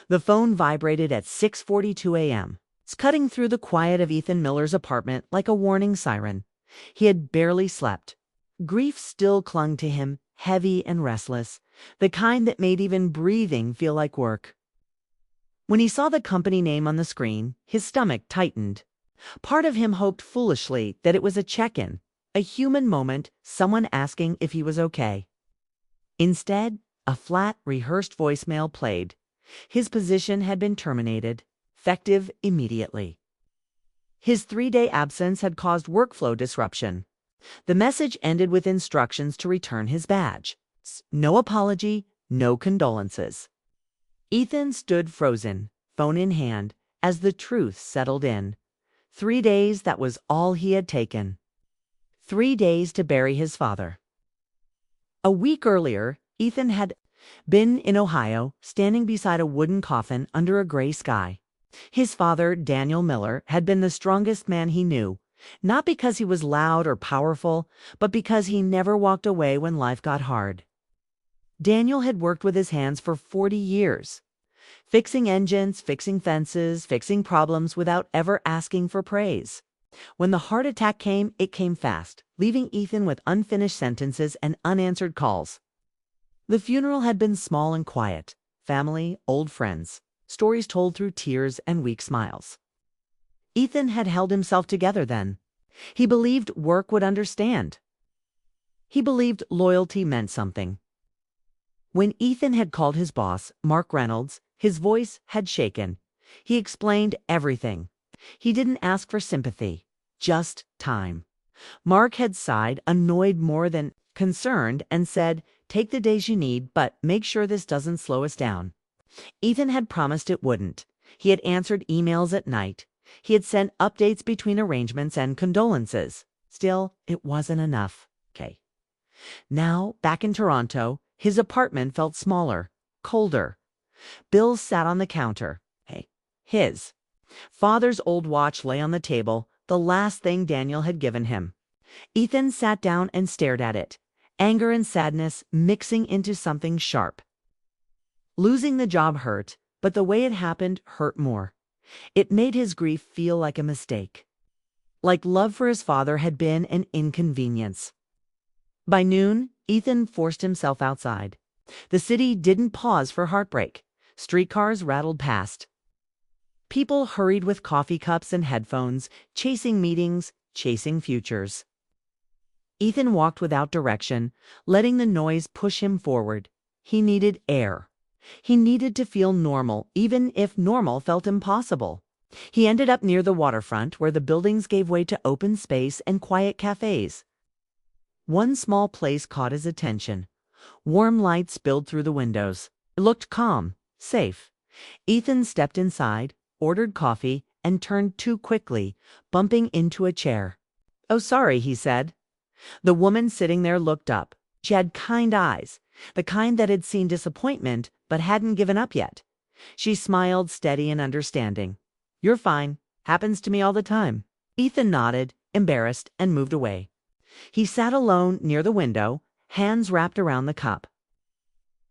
The phone vibrated at 6:42 a.m., cutting through the quiet of Ethan Miller's apartment like a warning siren. He had barely slept. Grief still clung to him, heavy and restless, the kind that made even breathing feel like work. When he saw the company name on the screen, his stomach tightened. Part of him hoped foolishly that it was a check-in, a human moment, someone asking if he was okay. Instead, a flat, rehearsed voicemail played. His position had been terminated, effective immediately. His 3-day absence had caused workflow disruption. The message ended with instructions to return his badge. No apology, no condolences. Ethan stood frozen, phone in hand, as the truth settled in. 3 days, that was all he had taken. 3 days to bury his father. A week earlier, Ethan had been in Ohio, standing beside a wooden coffin under a gray sky. His father, Daniel Miller, had been the strongest man he knew, not because he was loud or powerful, but because he never walked away when life got hard. Daniel had worked with his hands for 40 years, fixing engines, fixing fences, fixing problems without ever asking for praise. When the heart attack came, it came fast, leaving Ethan with unfinished sentences and unanswered calls. The funeral had been small and quiet. Family, old friends, stories told through tears and weak smiles. Ethan had held himself together then. He believed work would understand. He believed loyalty meant something. When Ethan had called his boss, Mark Reynolds, his voice had shaken. He explained everything. He didn't ask for sympathy, just time. Mark had sighed, annoyed more than concerned, and said, "Take the days you need, but make sure this doesn't slow us down." Ethan had promised it wouldn't. He had answered emails at night. He had sent updates between arrangements and condolences. Still, it wasn't enough. Okay. Now, back in Toronto, his apartment felt smaller, colder. Bills sat on the counter. His father's old watch lay on the table, the last thing Daniel had given him. Ethan sat down and stared at it, anger and sadness mixing into something sharp. Losing the job hurt, but the way it happened hurt more. It made his grief feel like a mistake. Like love for his father had been an inconvenience. By noon, Ethan forced himself outside. The city didn't pause for heartbreak. Streetcars rattled past. People hurried with coffee cups and headphones, chasing meetings, chasing futures. Ethan walked without direction, letting the noise push him forward. He needed air. He needed to feel normal, even if normal felt impossible. He ended up near the waterfront, where the buildings gave way to open space and quiet cafes. One small place caught his attention. Warm light spilled through the windows. It looked calm, safe. Ethan stepped inside, ordered coffee, and turned too quickly, bumping into a chair. "Oh, sorry," he said. The woman sitting there looked up. She had kind eyes, the kind that had seen disappointment but hadn't given up yet. She smiled, steady and understanding. "You're fine. Happens to me all the time." Ethan nodded, embarrassed, and moved away. He sat alone near the window, hands wrapped around the cup.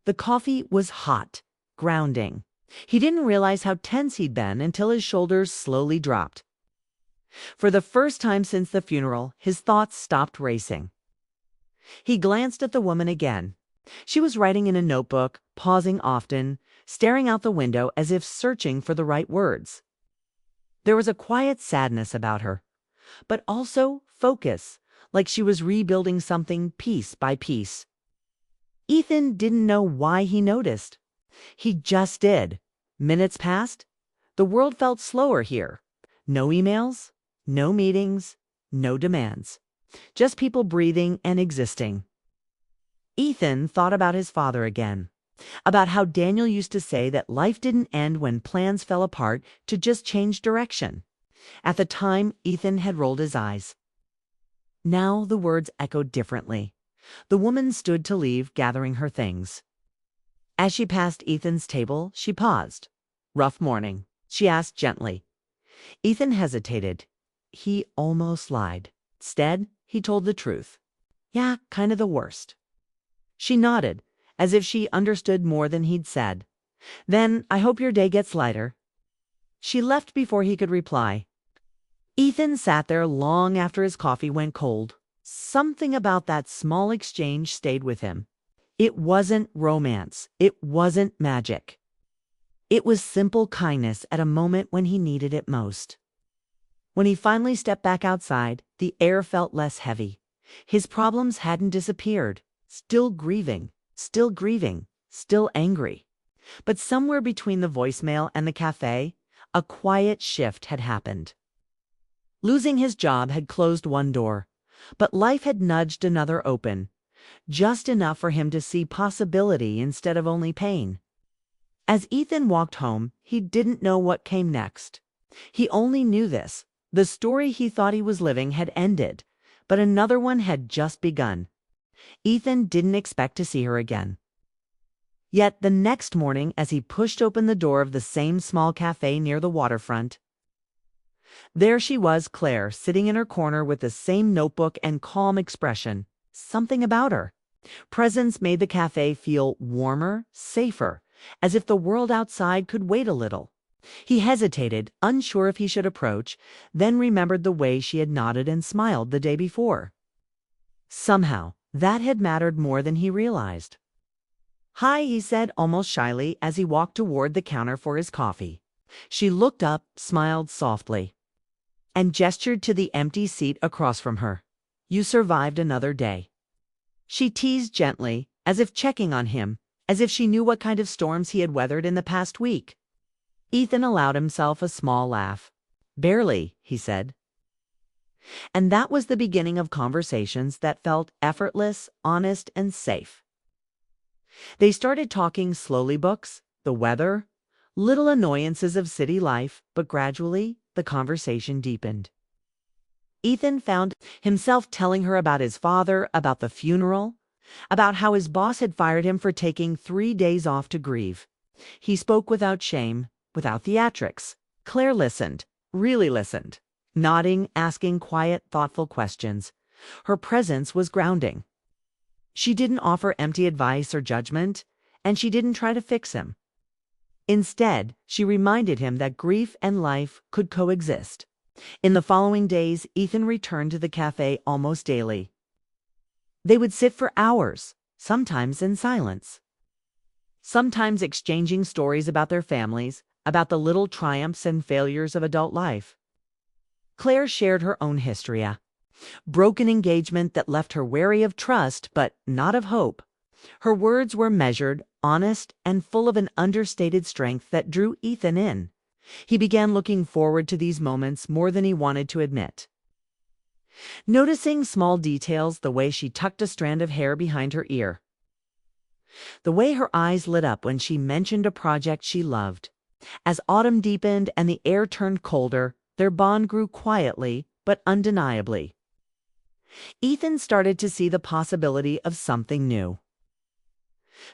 The coffee was hot, grounding. He didn't realize how tense he'd been until his shoulders slowly dropped. For the first time since the funeral, his thoughts stopped racing. He glanced at the woman again. She was writing in a notebook, pausing often, staring out the window as if searching for the right words. There was a quiet sadness about her, but also focus, like she was rebuilding something piece by piece. Ethan didn't know why he noticed. He just did. Minutes passed. The world felt slower here. No emails, no meetings, no demands. Just people breathing and existing. Ethan thought about his father again. About how Daniel used to say that life didn't end when plans fell apart, to just change direction. At the time, Ethan had rolled his eyes. Now the words echoed differently. The woman stood to leave, gathering her things. As she passed Ethan's table, she paused. "Rough morning?" she asked gently. Ethan hesitated. He almost lied. Instead, he told the truth. "Yeah, kind of the worst." She nodded, as if she understood more than he'd said. Then I hope your day gets lighter." She left before he could reply. Ethan sat there long after his coffee went cold. Something about that small exchange stayed with him. It wasn't romance. It wasn't magic. It was simple kindness at a moment when he needed it most. When he finally stepped back outside, the air felt less heavy. His problems hadn't disappeared. Still grieving, still angry. But somewhere between the voicemail and the cafe, a quiet shift had happened. Losing his job had closed one door, but life had nudged another open, just enough for him to see possibility instead of only pain. As Ethan walked home, he didn't know what came next. He only knew this. The story he thought he was living had ended, but another one had just begun. Ethan didn't expect to see her again. Yet the next morning, as he pushed open the door of the same small cafe near the waterfront, there she was, Claire, sitting in her corner with the same notebook and calm expression. Something about her presence made the cafe feel warmer, safer, as if the world outside could wait a little. He hesitated, unsure if he should approach, then remembered the way she had nodded and smiled the day before. Somehow, that had mattered more than he realized. "Hi," he said almost shyly as he walked toward the counter for his coffee. She looked up, smiled softly, and gestured to the empty seat across from her. "You survived another day." She teased gently, as if checking on him, as if she knew what kind of storms he had weathered in the past week. Ethan allowed himself a small laugh. "Barely," he said. And that was the beginning of conversations that felt effortless, honest, and safe. They started talking slowly: books, the weather, little annoyances of city life, but gradually the conversation deepened. Ethan found himself telling her about his father, about the funeral, about how his boss had fired him for taking 3 days off to grieve. He spoke without shame, without theatrics. Claire listened, really listened, nodding, asking quiet, thoughtful questions. Her presence was grounding. She didn't offer empty advice or judgment, and she didn't try to fix him. Instead, she reminded him that grief and life could coexist. In the following days, Ethan returned to the cafe almost daily. They would sit for hours, sometimes in silence, sometimes exchanging stories about their families, about the little triumphs and failures of adult life. Claire shared her own history, a broken engagement that left her wary of trust but not of hope. Her words were measured, honest, and full of an understated strength that drew Ethan in. He began looking forward to these moments more than he wanted to admit. Noticing small details, the way she tucked a strand of hair behind her ear, the way her eyes lit up when she mentioned a project she loved. As autumn deepened and the air turned colder, their bond grew quietly but undeniably. Ethan started to see the possibility of something new.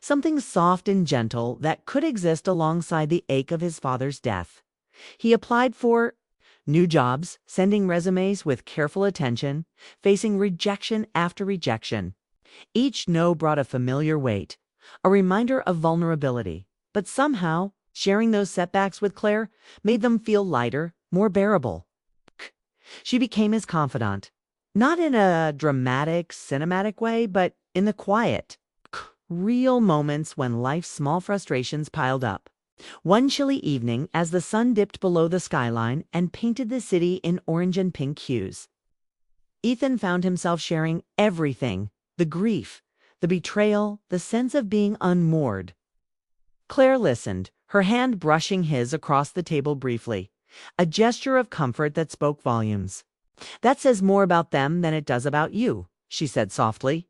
Something soft and gentle that could exist alongside the ache of his father's death. He applied for new jobs, sending resumes with careful attention, facing rejection after rejection. Each no brought a familiar weight, a reminder of vulnerability. But somehow, sharing those setbacks with Claire made them feel lighter, more bearable. She became his confidant, not in a dramatic, cinematic way, but in the quiet, real moments when life's small frustrations piled up. One chilly evening, as the sun dipped below the skyline and painted the city in orange and pink hues, Ethan found himself sharing everything: the grief, the betrayal, the sense of being unmoored. Claire listened, her hand brushing his across the table briefly, a gesture of comfort that spoke volumes. "That says more about them than it does about you," she said softly.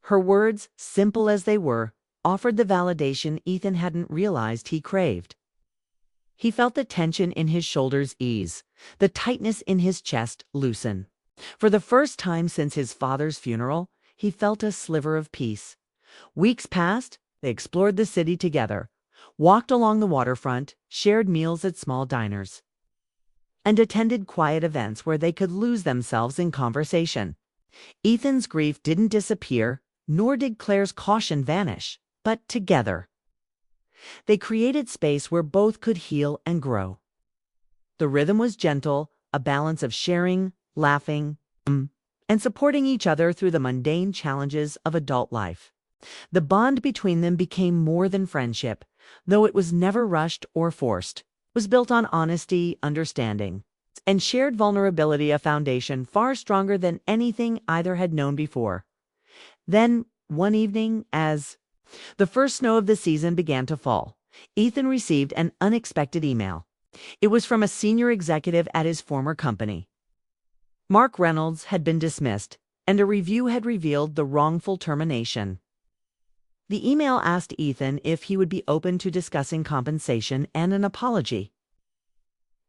Her words, simple as they were, offered the validation Ethan hadn't realized he craved. He felt the tension in his shoulders ease, the tightness in his chest loosen. For the first time since his father's funeral, he felt a sliver of peace. Weeks passed, they explored the city together, walked along the waterfront, shared meals at small diners, and attended quiet events where they could lose themselves in conversation. Ethan's grief didn't disappear, nor did Claire's caution vanish, but together They created space where both could heal and grow. The rhythm was gentle, a balance of sharing, laughing, and supporting each other through the mundane challenges of adult life. The bond between them became more than friendship, though it was never rushed or forced. It was built on honesty, understanding, and shared vulnerability, a foundation far stronger than anything either had known before. Then, one evening, as the first snow of the season began to fall, Ethan received an unexpected email. It was from a senior executive at his former company. Mark Reynolds had been dismissed, and a review had revealed the wrongful termination. The email asked Ethan if he would be open to discussing compensation and an apology.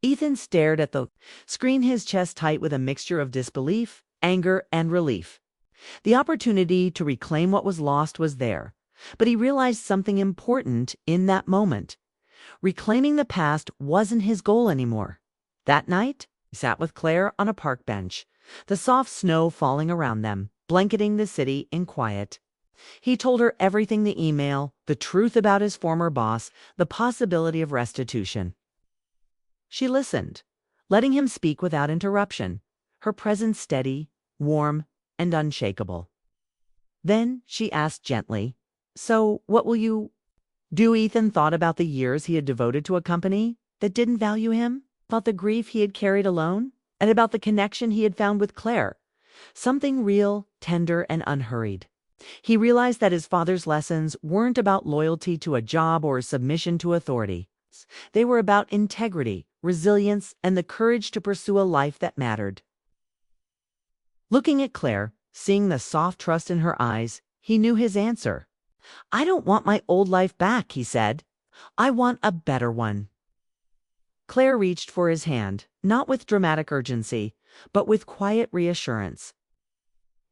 Ethan stared at the screen, his chest tight with a mixture of disbelief, anger, and relief. The opportunity to reclaim what was lost was there, but he realized something important in that moment. Reclaiming the past wasn't his goal anymore. That night, he sat with Claire on a park bench, the soft snow falling around them, blanketing the city in quiet. He told her everything: the email, the truth about his former boss, the possibility of restitution. She listened, letting him speak without interruption, her presence steady, warm, and unshakable. Then she asked gently, "So what will you do?" Ethan thought about the years he had devoted to a company that didn't value him, about the grief he had carried alone, and about the connection he had found with Claire, something real, tender, and unhurried. He realized that his father's lessons weren't about loyalty to a job or submission to authority. They were about integrity, resilience, and the courage to pursue a life that mattered. Looking at Claire, seeing the soft trust in her eyes, he knew his answer. "I don't want my old life back," he said. "I want a better one." Claire reached for his hand, not with dramatic urgency, but with quiet reassurance.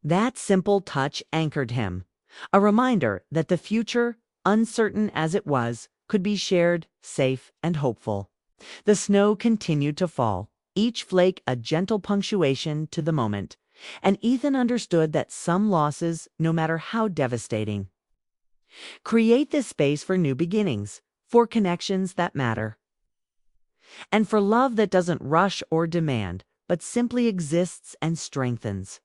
That simple touch anchored him, a reminder that the future, uncertain as it was, could be shared, safe, and hopeful. The snow continued to fall, each flake a gentle punctuation to the moment, and Ethan understood that some losses, no matter how devastating, create this space for new beginnings, for connections that matter, and for love that doesn't rush or demand, but simply exists and strengthens.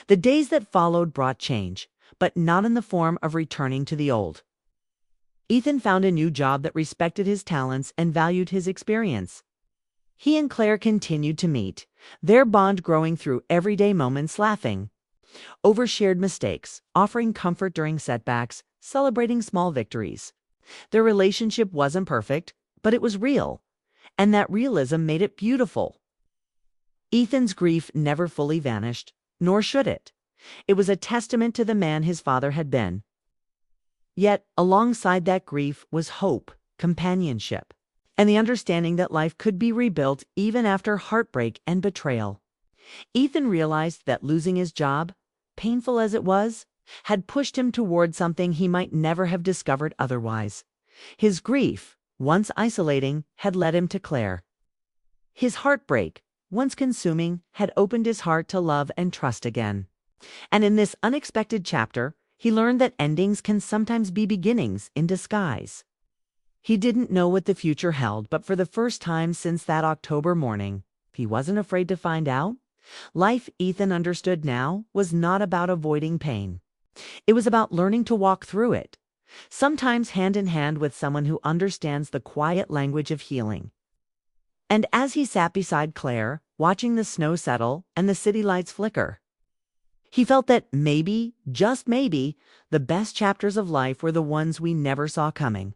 The days that followed brought change, but not in the form of returning to the old. Ethan found a new job that respected his talents and valued his experience. He and Claire continued to meet, their bond growing through everyday moments, laughing over shared mistakes, offering comfort during setbacks, celebrating small victories. Their relationship wasn't perfect, but it was real, and that realism made it beautiful. Ethan's grief never fully vanished, nor should it. It was a testament to the man his father had been. Yet, alongside that grief was hope, companionship, and the understanding that life could be rebuilt even after heartbreak and betrayal. Ethan realized that losing his job, painful as it was, had pushed him toward something he might never have discovered otherwise. His grief, once isolating, had led him to Claire. His heartbreak, once consuming, had opened his heart to love and trust again. And in this unexpected chapter, he learned that endings can sometimes be beginnings in disguise. He didn't know what the future held, but for the first time since that October morning, he wasn't afraid to find out. Life, Ethan understood now, was not about avoiding pain. It was about learning to walk through it, sometimes hand in hand with someone who understands the quiet language of healing. And as he sat beside Claire, watching the snow settle and the city lights flicker, he felt that maybe, just maybe, the best chapters of life were the ones we never saw coming.